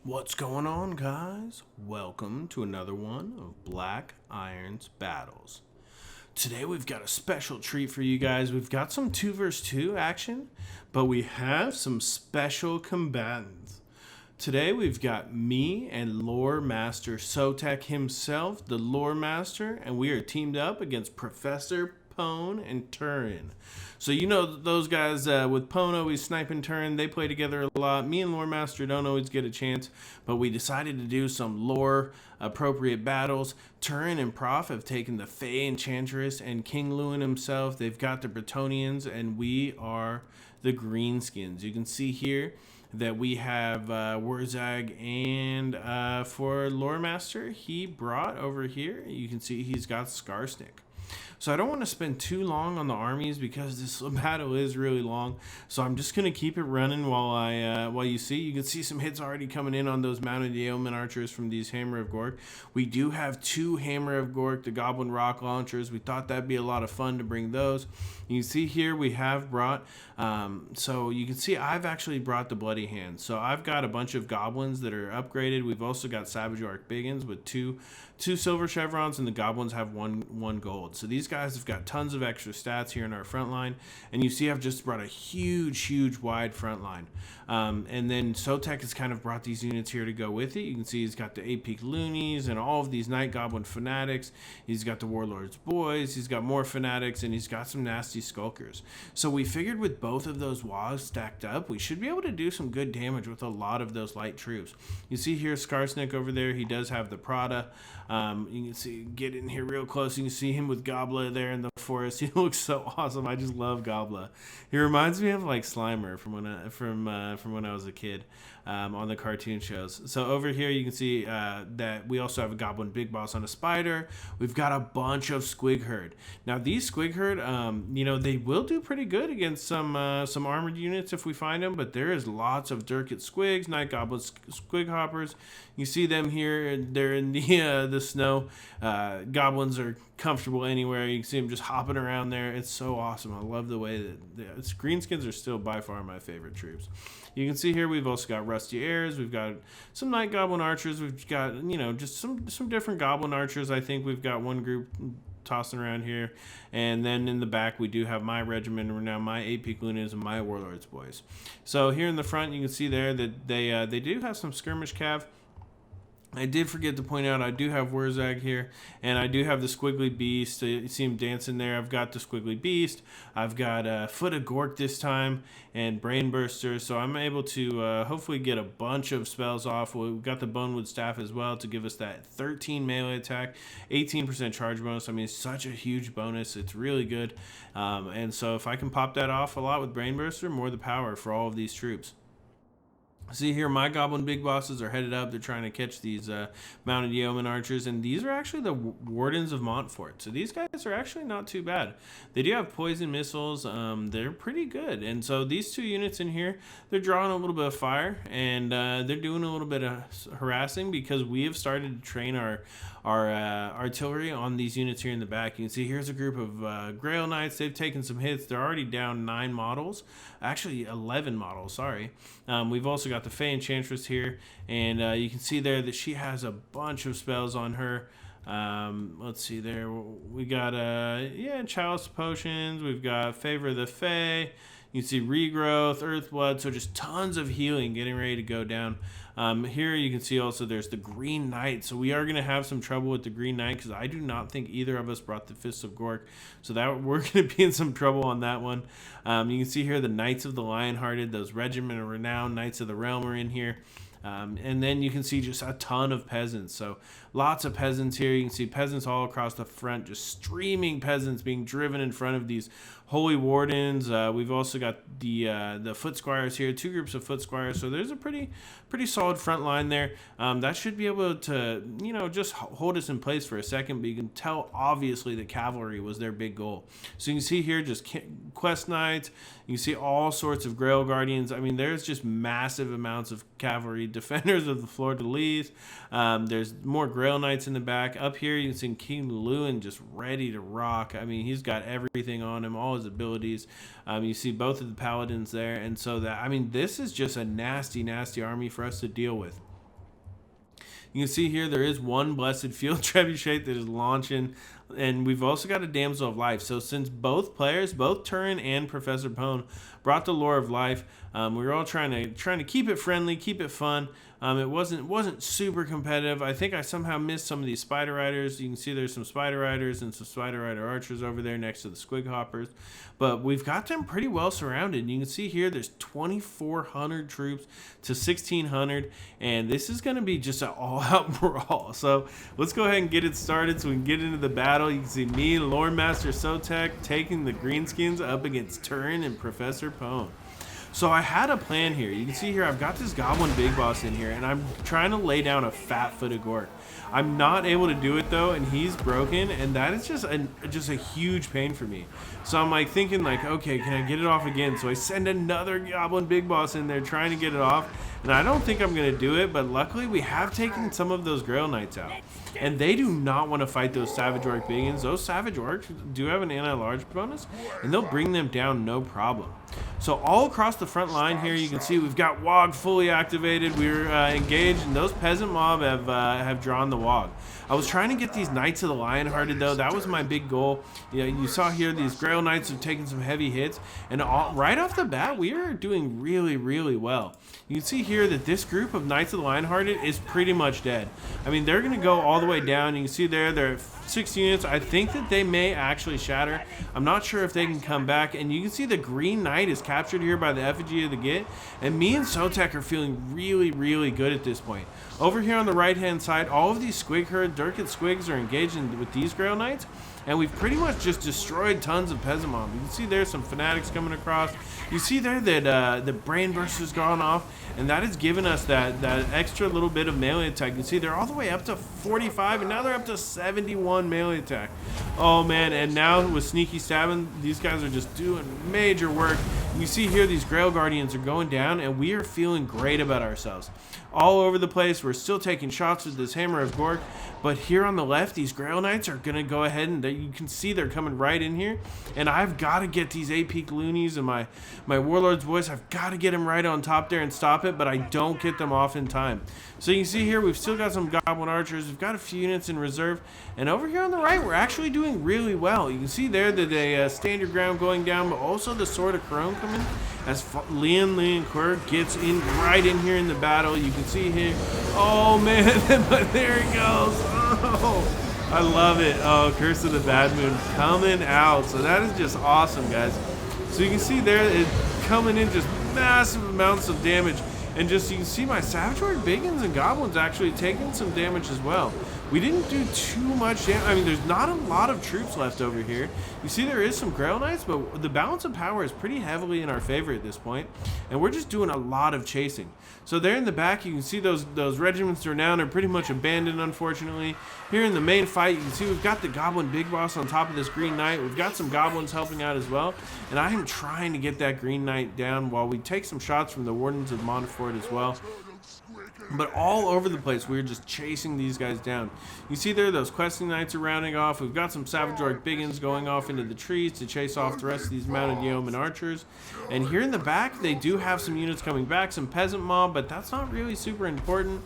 What's going on, guys? Welcome to another one of Black Iron's Battles. Today we've got a special treat for you guys. We've got some 2 versus 2 action, but we have some special combatants. Today we've got me and Loremaster Sotek himself, the Loremaster, and we are teamed up against Professor Pwn and Turin. So you know those guys with Pwn always sniping Turin, they play together a lot. Me and Loremaster don't always get a chance, but we decided to do some lore appropriate battles. Turin and Prof have taken the Fey Enchantress and King Lewin himself. They've got the Bretonnians, and we are the Greenskins. You can see here that we have WAAAGH, and for Loremaster, he brought over here, you can see he's got Skarsnik. So I don't want to spend too long on the armies because this battle is really long. So I'm just going to keep it running while you can see some hits already coming in on those mounted yeoman archers from these Hammer of Gork. We do have 2 Hammer of Gork, the Goblin rock launchers. We thought that'd be a lot of fun to bring those. You can see here we have brought, so you can see I've actually brought the Bloody Hand. So I've got a bunch of goblins that are upgraded. We've also got Savage Archbiggins with two silver chevrons, and the goblins have one gold. So these guys have got tons of extra stats here in our front line, and you see I've just brought a huge wide front line. And then Sotek has kind of brought these units here to go with it. You can see he's got the 8-peak loonies and all of these night goblin fanatics. He's got the warlord's boys, he's got more fanatics, and he's got some nasty skulkers. So we figured with both of those WAAAGHs stacked up, we should be able to do some good damage with a lot of those light troops. You see here Skarsnik over there, he does have the Prada. You can see, get in here real close, you can see him with Gobla there in the forest. He looks so awesome. I just love Gobla. He reminds me of like Slimer from when I was a kid on the cartoon shows. So over here you can see that we also have a Goblin Big Boss on a spider. We've got a bunch of Squig Herd. Now these Squig Herd, they will do pretty good against some armored units if we find them, but there is lots of Durkit Squigs, Night Goblin Squig Hoppers. You see them here, they're in the snow. Goblins are comfortable anywhere. You can see them just hopping around there. It's so awesome. I love the way that Greenskins are still by far my favorite troops. You can see here we've also got Rusty Airs. We've got some Night Goblin Archers. We've got, just some different Goblin Archers. I think we've got one group tossing around here, and then in the back we do have my regiment, now my 8-peak Lunas and my Warlord's boys. So here in the front you can see there that they do have some skirmish cav. I did forget to point out I do have WAAAGH here, and I do have the Squiggly Beast. You see him dancing there. I've got the Squiggly Beast. I've got Foot of Gork this time and Brain Burster, so I'm able to hopefully get a bunch of spells off. We've got the Bonewood Staff as well to give us that 13 melee attack, 18% charge bonus. I mean, it's such a huge bonus. It's really good. And so if I can pop that off a lot with Brain Burster, more the power for all of these troops. See here, my Goblin Big Bosses are headed up. They're trying to catch these mounted yeoman archers, and these are actually the Wardens of Montfort. So these guys are actually not too bad. They do have poison missiles. They're pretty good. And so these 2 units in here, they're drawing a little bit of fire, and they're doing a little bit of harassing because we have started to train our artillery on these units here in the back. You can see here's a group of Grail Knights. They've taken some hits. They're already down 9 models. Actually, 11 models, sorry. We've also got the Fey Enchantress here, and you can see there that she has a bunch of spells on her. Let's see there. We got Chalice Potions. We've got Favor of the Fey. You can see Regrowth, Earthblood, so just tons of healing getting ready to go down. Here you can see also there's the Green Knight. So we are going to have some trouble with the Green Knight because I do not think either of us brought the Fists of Gork. So that we're going to be in some trouble on that one. You can see here the Knights of the Lionhearted, those Regiment of Renown, Knights of the Realm are in here. And then you can see just a ton of peasants. So lots of peasants here. You can see peasants all across the front, just streaming peasants being driven in front of these holy wardens. We've also got the foot squires here, 2 groups of foot squires. So there's a pretty solid front line there. That should be able to, just hold us in place for a second. But you can tell obviously the cavalry was their big goal. So you can see here just quest knights. You can see all sorts of Grail Guardians. I mean, there's just massive amounts of cavalry, defenders of the Fleur de Lis. There's more Grail Knights in the back. Up here, you can see King Lewin just ready to rock. I mean, he's got everything on him, all his abilities. You see both of the Paladins there. And so this is just a nasty army for us to deal with. You can see here there is one Blessed Field Trebuchet that is launching, and we've also got a Damsel of Life. So since both players, both Turin and ProfPwn, brought the Lore of Life, we were all trying to keep it friendly, keep it fun. It wasn't super competitive. I think I somehow missed some of these Spider Riders. You can see there's some Spider Riders and some Spider Rider Archers over there next to the Squig Hoppers. But we've got them pretty well surrounded. You can see here there's 2,400 troops to 1,600. And this is going to be just an all-out brawl. So let's go ahead and get it started so we can get into the battle. You can see me, Loremaster of Sotek, taking the Greenskins up against Turin and ProfPwn. So I had a plan here. You can see here I've got this Goblin Big Boss in here, and I'm trying to lay down a fat-footed Gork. I'm not able to do it though, and he's broken, and that is just a huge pain for me. So I'm like thinking like, okay, can I get it off again? So I send another Goblin Big Boss in there trying to get it off, and I don't think I'm gonna do it, but luckily we have taken some of those Grail Knights out. And they do not want to fight those Savage Orc Biggins. Those Savage Orcs do have an anti-large bonus, and they'll bring them down no problem. So all across the front line here, you can see we've got WAAAGH fully activated. We're engaged, and those peasant mob have drawn the WAAAGH. I was trying to get these Knights of the Lionhearted though. That was my big goal. You know, you saw here these Grail Knights have taken some heavy hits, and right off the bat, we are doing really, really well. You can see here that this group of Knights of the Lionhearted is pretty much dead. I mean, they're going to go all the way down. You can see there, they're at 6 units. I think that they may actually shatter. I'm not sure if they can come back. And you can see the Green Knight is captured here by the Effigy of the Git. And me and Sotek are feeling really, really good at this point. Over here on the right-hand side, all of these Squig Herd, Durkit Squigs are engaged with these Grail Knights. And we've pretty much just destroyed tons of peasant mob. You can see there's some fanatics coming across. You see there that the brain burst has gone off, and that has given us that extra little bit of melee attack. You can see they're all the way up to 45, and now they're up to 71 melee attack. Oh man, and now with sneaky stabbing, these guys are just doing major work. You see here these Grail Guardians are going down, and we are feeling great about ourselves. All over the place, we're still taking shots with this Hammer of Gork, but here on the left, these Grail Knights are going to go ahead, and you can see they're coming right in here, and I've got to get these AP loonies and my Warlord's voice. I've got to get them right on top there and stop it, but I don't get them off in time. So you can see here, we've still got some Goblin Archers, we've got a few units in reserve, and over here on the right, we're actually doing really well. You can see there that a stand your ground going down, but also the Sword of Crone coming as Leon Quirk gets in right in here in the battle. You can see here, oh man, but there he goes. Oh, I love it. Oh, Curse of the Bad Moon coming out. So that is just awesome, guys. So you can see there, it coming in just massive amounts of damage. And just, you can see my Savage Orc Biggins and Goblins actually taking some damage as well. We didn't do too much damage. I mean, there's not a lot of troops left over here. You see there is some Grail Knights, but the balance of power is pretty heavily in our favor at this point. And we're just doing a lot of chasing. So there in the back, you can see those regiments are down. They're pretty much abandoned, unfortunately. Here in the main fight, you can see we've got the Goblin Big Boss on top of this Green Knight. We've got some Goblins helping out as well. And I am trying to get that Green Knight down while we take some shots from the Wardens of Montfort as well. But all over the place, we're just chasing these guys down. You see there, those questing knights are rounding off. We've got some Savage Orc Biggins going off into the trees to chase off the rest of these mounted yeoman archers. And here in the back, they do have some units coming back, some peasant mob, but that's not really super important.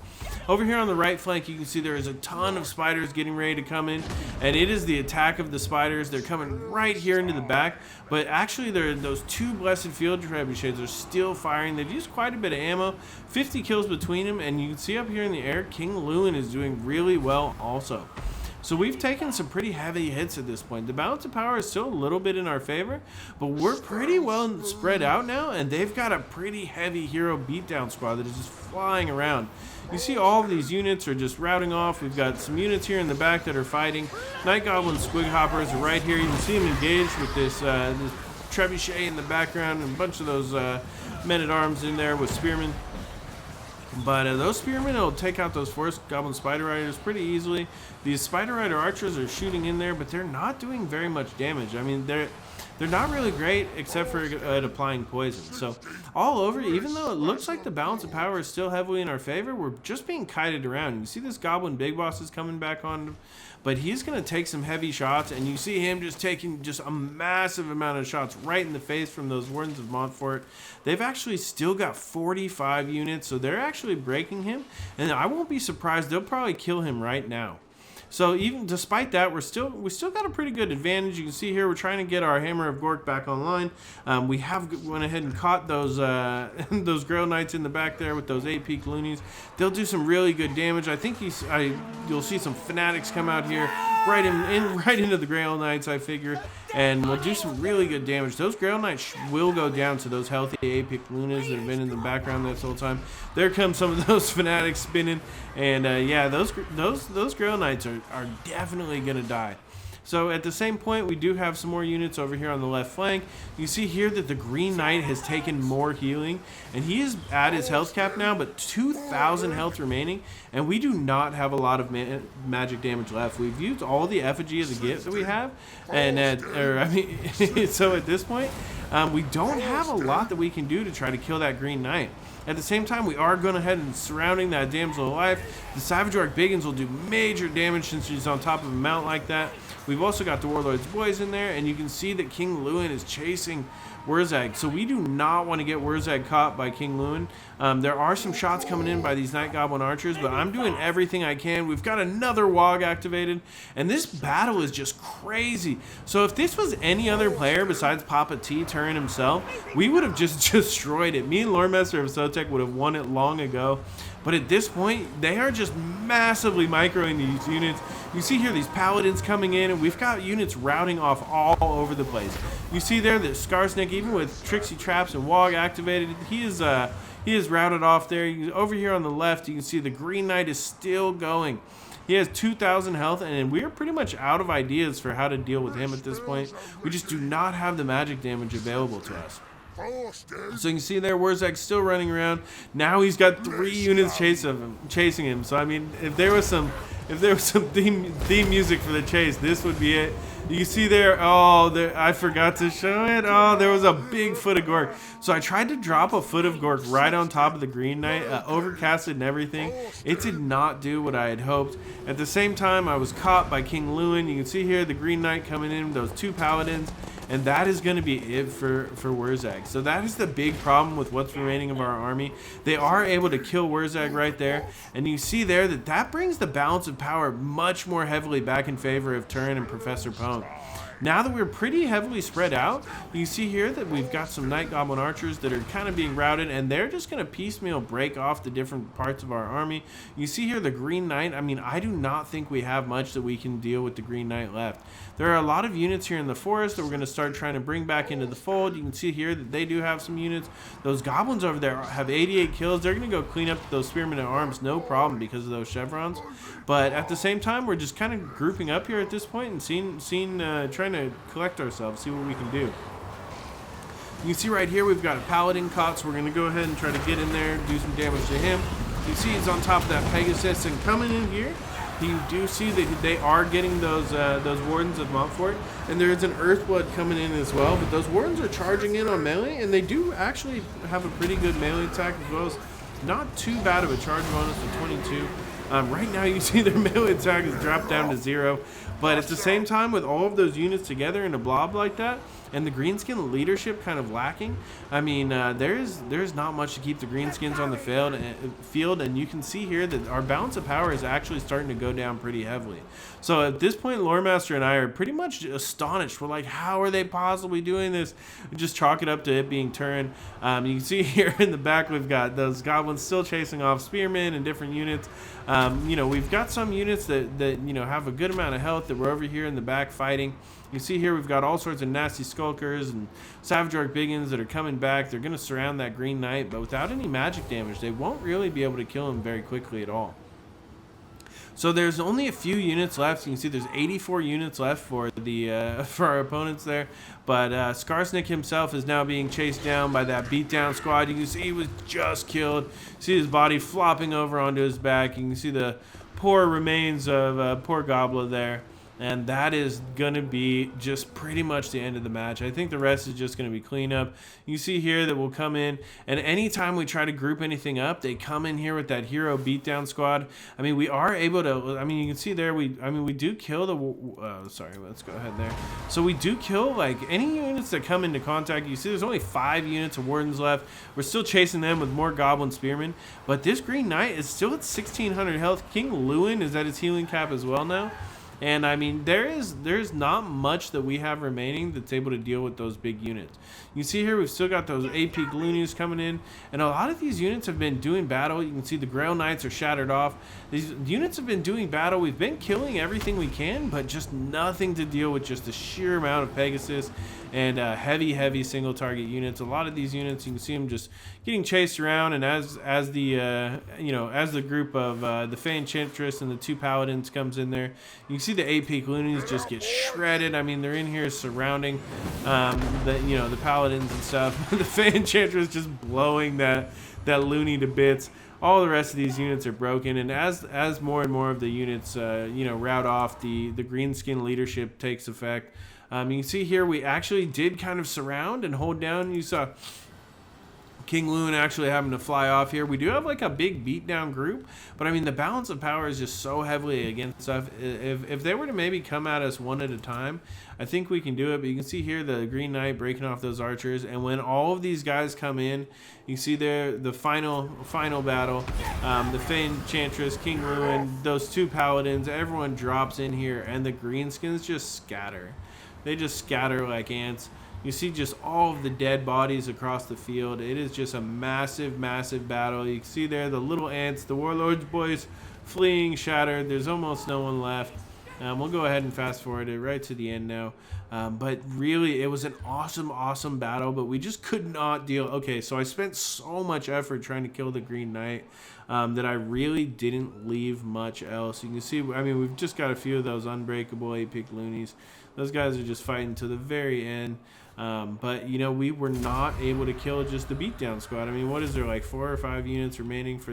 Over here on the right flank, you can see there is a ton of spiders getting ready to come in, and it is the attack of the spiders. They're coming right here into the back, but actually those two Blessed Field Trebuchets are still firing. They've used quite a bit of ammo, 50 kills between them, and you can see up here in the air, King Lewin is doing really well also. So we've taken some pretty heavy hits at this point. The balance of power is still a little bit in our favor, but we're pretty well spread out now, and they've got a pretty heavy hero beatdown squad that is just flying around. You see all of these units are just routing off. We've got some units here in the back that are fighting. Night Goblin Squig Hoppers are right here. You can see them engaged with this trebuchet in the background and a bunch of those men-at-arms in there with spearmen. But those spearmen will take out those forest goblin spider riders pretty easily. These spider rider archers are shooting in there, but they're not doing very much damage. I mean, they're not really great except for at applying poison. So all over, even though it looks like the balance of power is still heavily in our favor, we're just being kited around. You see this goblin big boss is coming back on, but he's going to take some heavy shots, and you see him just taking just a massive amount of shots right in the face from those Wardens of Montfort. They've actually still got 45 units, so they're actually breaking him, and I won't be surprised, they'll probably kill him right now. So even despite that, we still got a pretty good advantage. You can see here we're trying to get our Hammer of Gork back online. We have went ahead and caught those those Grail Knights in the back there with those 8-peak loonies. They'll do some really good damage. I think you'll see some fanatics come out here right into the Grail Knights, I figure, and we'll do some really good damage. Those Grail Knights will go down to those healthy 8-peak loonies that have been in the background this whole time. There come some of those fanatics spinning, and yeah, those Grail Knights are definitely gonna die. So at the same point, we do have some more units over here on the left flank. You see here that the Green Knight has taken more healing, and he is at his health cap now, but 2,000 health remaining, and we do not have a lot of magic damage left. We've used all the effigy as a gift that we have, and so at this point, we don't have a lot that we can do to try to kill that Green Knight. At the same time, we are going ahead and surrounding that Damsel of Life. The Savage Orc Biggins will do major damage since she's on top of a mount like that. We've also got the Warlord's Boys in there, and you can see that King Lewin is chasing WAAAGH. So we do not want to get WAAAGH caught by King Lewin. There are some shots coming in by these Night Goblin archers, but I'm doing everything I can. We've got another WAAAGH activated, and this battle is just crazy. So if this was any other player besides Papa T, Turin himself, we would have just destroyed it. Me and Loremaster of Sotek would have won it long ago. But at this point, they are just massively microing these units. You see here these paladins coming in, and we've got units routing off all over the place. You see there that Skarsnik, even with Trixie Traps and WAAAGH activated, he is routed off there. Over here on the left, you can see the Green Knight is still going. He has 2,000 health, and we're pretty much out of ideas for how to deal with him at this point. We just do not have the magic damage available to us. So you can see there, WAAAGH still running around. Now he's got 3 units chasing him. So I mean, if there was some theme music for the chase, this would be it. You see there, I forgot to show it. Oh, there was a big foot of Gork. So I tried to drop a foot of Gork right on top of the Green Knight, overcasted and everything. It did not do what I had hoped. At the same time, I was caught by King Lewin. You can see here the Green Knight coming in, those 2 paladins. And that is going to be it for WAAAGH. So that is the big problem with what's remaining of our army. They are able to kill WAAAGH right there. And you see there that brings the balance of power much more heavily back in favor of Turin and Professor Pwn. Now that we're pretty heavily spread out, you see here that we've got some Night Goblin archers that are kind of being routed, and they're just going to piecemeal break off the different parts of our army. You see here the Green Knight. I mean, I do not think we have much that we can deal with the Green Knight left. There are a lot of units here in the forest that we're going to start trying to bring back into the fold. You can see here that they do have some units. Those goblins over there have 88 kills. They're going to go clean up those spearmen at arms, no problem, because of those chevrons. But at the same time, we're just kind of grouping up here at this point and trying to collect ourselves, see what we can do. You can see right here we've got a paladin caught, so we're going to go ahead and try to get in there, do some damage to him. You see he's on top of that Pegasus, and coming in here, you do see that they are getting those Wardens of Montfort, and there is an Earthblood coming in as well, but those Wardens are charging in on melee, and they do actually have a pretty good melee attack as well as not too bad of a charge bonus of 22. Right now you see their melee attack has dropped down to 0, but at the same time, with all of those units together in a blob like that, and the Greenskin leadership kind of lacking, I mean, there's not much to keep the Greenskins on the field, and you can see here that our balance of power is actually starting to go down pretty heavily. So at this point, Loremaster and I are pretty much astonished. We're like, how are they possibly doing this? We just chalk it up to it being Turin. You can see here in the back, we've got those goblins still chasing off spearmen and different units. We've got some units that have a good amount of health that we're over here in the back fighting. You see here we've got all sorts of nasty skulkers and Savage Orc Biggins that are coming back. They're going to surround that Green Knight, but without any magic damage, they won't really be able to kill him very quickly at all. So there's only a few units left. You can see there's 84 units left for our opponents there. But Skarsnik himself is now being chased down by that beatdown squad. You can see he was just killed. See his body flopping over onto his back. You can see the poor remains of poor Gobbler there. And that is going to be just pretty much the end of the match. I think the rest is just going to be cleanup. You see here that we'll come in, and anytime we try to group anything up, they come in here with that hero beatdown squad. I mean, we are able to, I mean, you can see there, we do kill the, sorry, let's go ahead there. So we do kill, like, any units that come into contact. You see there's only 5 units of wardens left. We're still chasing them with more goblin spearmen, but this Green Knight is still at 1600 health. King Lewin is at his healing cap as well now. And I mean, there's not much that we have remaining that's able to deal with those big units. You see here, we've still got those AP Gloonies coming in, and a lot of these units have been doing battle. You can see the Grail Knights are shattered off. These units have been doing battle. We've been killing everything we can, but just nothing to deal with just the sheer amount of Pegasus and heavy single target units. A lot of these units, you can see them just getting chased around, and as the group of the Fey Enchantress and the 2 Paladins comes in there, you can see the AP Gloonies just get shredded. I mean, they're in here surrounding the Paladins and stuff. The Fey Enchantress just blowing that loony to bits. All the rest of these units are broken, and as more and more of the units rout off, the Greenskin leadership takes effect. You can see here we actually did kind of surround and hold down. You saw King Loon actually having to fly off here. We do have like a big beatdown group, but I mean the balance of power is just so heavily against stuff. If they were to maybe come at us one at a time, I think we can do it. But you can see here the Green Knight breaking off those archers, and when all of these guys come in, you can see there the final battle. The Fey Enchantress, King Ruin, those 2 Paladins, everyone drops in here, and the Greenskins just scatter. They just scatter like ants. You see just all of the dead bodies across the field. It is just a massive battle. You can see there the little ants, the Warlord's boys fleeing, shattered. There's almost no one left. We'll go ahead and fast forward it right to the end now. But really, it was an awesome battle, but we just could not deal. Okay, so I spent so much effort trying to kill the Green Knight that I really didn't leave much else. You can see, I mean, we've just got a few of those unbreakable Apic Loonies. Those guys are just fighting to the very end. But, we were not able to kill just the beatdown squad. I mean, what is there, like 4 or 5 units remaining for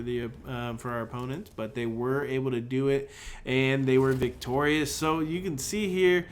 our opponents? But they were able to do it, and they were victorious. So you can see here,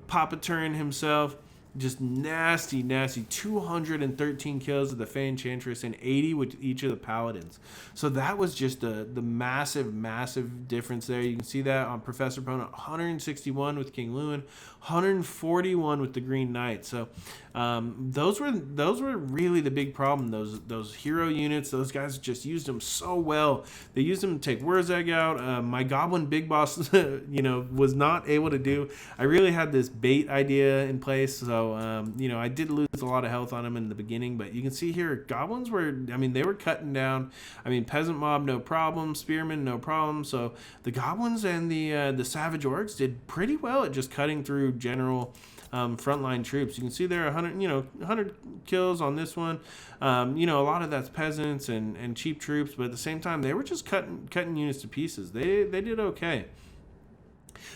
Papa Turin himself, just nasty 213 kills of the Fey Enchantress and 80 with each of the Paladins. So that was just the massive difference there. You can see that on Professor Opponent, 161 with King Lewin, 141 with the Green Knight. So those were really the big problem. Those hero units, those guys just used them so well. They used them to take WAAAGH out. My Goblin Big Boss was not able to do. I really had this bait idea in place, so I did lose a lot of health on him in the beginning, but you can see here goblins they were cutting down. I mean, peasant mob no problem, spearmen no problem. So the goblins and the savage orcs did pretty well at just cutting through general frontline troops. You can see there 100 kills on this one. A lot of that's peasants and cheap troops, but at the same time they were just cutting units to pieces. They did okay.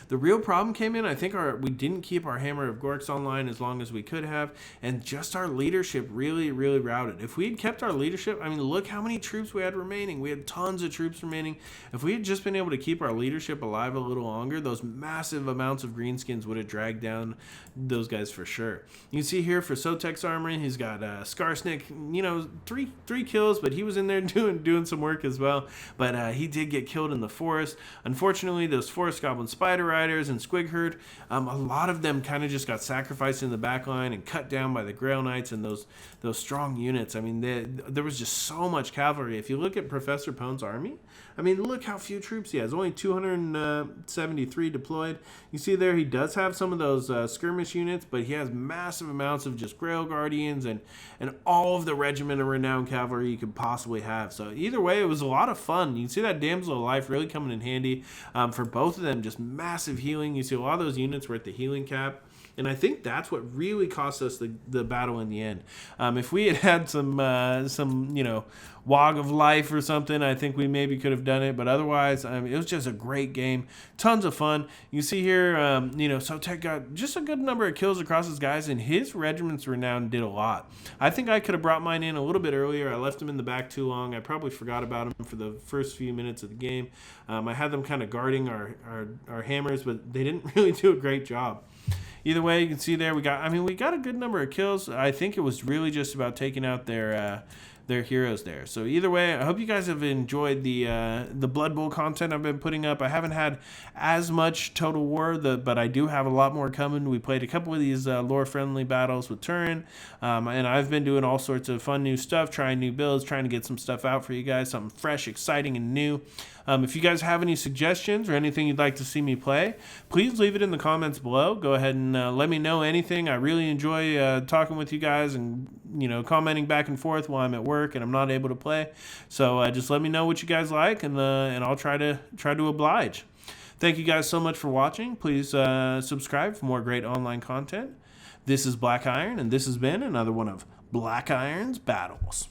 The real problem came in, I think we didn't keep our Hammer of Gorks online as long as we could have, and just our leadership really routed. If we had kept our leadership, I mean, look how many troops we had remaining. We had tons of troops remaining. If we had just been able to keep our leadership alive a little longer, those massive amounts of Greenskins would have dragged down those guys for sure. You can see here for Sotek's armory, he's got Skarsnik, 3 kills, but he was in there doing some work as well. But he did get killed in the forest. Unfortunately, those Forest Goblin Spider Riders and Squigherd, a lot of them kind of just got sacrificed in the back line and cut down by the Grail Knights and those strong units. I mean, there was just so much cavalry. If you look at Professor Pone's army, I mean, look how few troops he has. Only 273 deployed. You see there, he does have some of those skirmish units, but he has massive amounts of just Grail Guardians and all of the regiment of renowned cavalry you could possibly have. So either way, it was a lot of fun. You can see that Damsel of Life really coming in handy for both of them. Just massive healing. You see a lot of those units were at the healing cap. And I think that's what really cost us the battle in the end. If we had had some WAAAGH of life or something, I think we maybe could have done it. But otherwise, it was just a great game. Tons of fun. You see here, Sotek got just a good number of kills across his guys, and his regiment's renown did a lot. I think I could have brought mine in a little bit earlier. I left him in the back too long. I probably forgot about him for the first few minutes of the game. I had them kind of guarding our hammers, but they didn't really do a great job. Either way, you can see there we got a good number of kills. I think it was really just about taking out their heroes there. So either way, I hope you guys have enjoyed the Blood Bowl content I've been putting up. I haven't had as much Total War, but I do have a lot more coming. We played a couple of these lore-friendly battles with Turin, and I've been doing all sorts of fun new stuff, trying new builds, trying to get some stuff out for you guys, something fresh, exciting, and new. If you guys have any suggestions or anything you'd like to see me play, please leave it in the comments below. Go ahead and let me know anything. I really enjoy talking with you guys and commenting back and forth while I'm at work and I'm not able to play. So just let me know what you guys like, and I'll try to oblige. Thank you guys so much for watching. Please subscribe for more great online content. This is Black Iron, and this has been another one of Black Iron's Battles.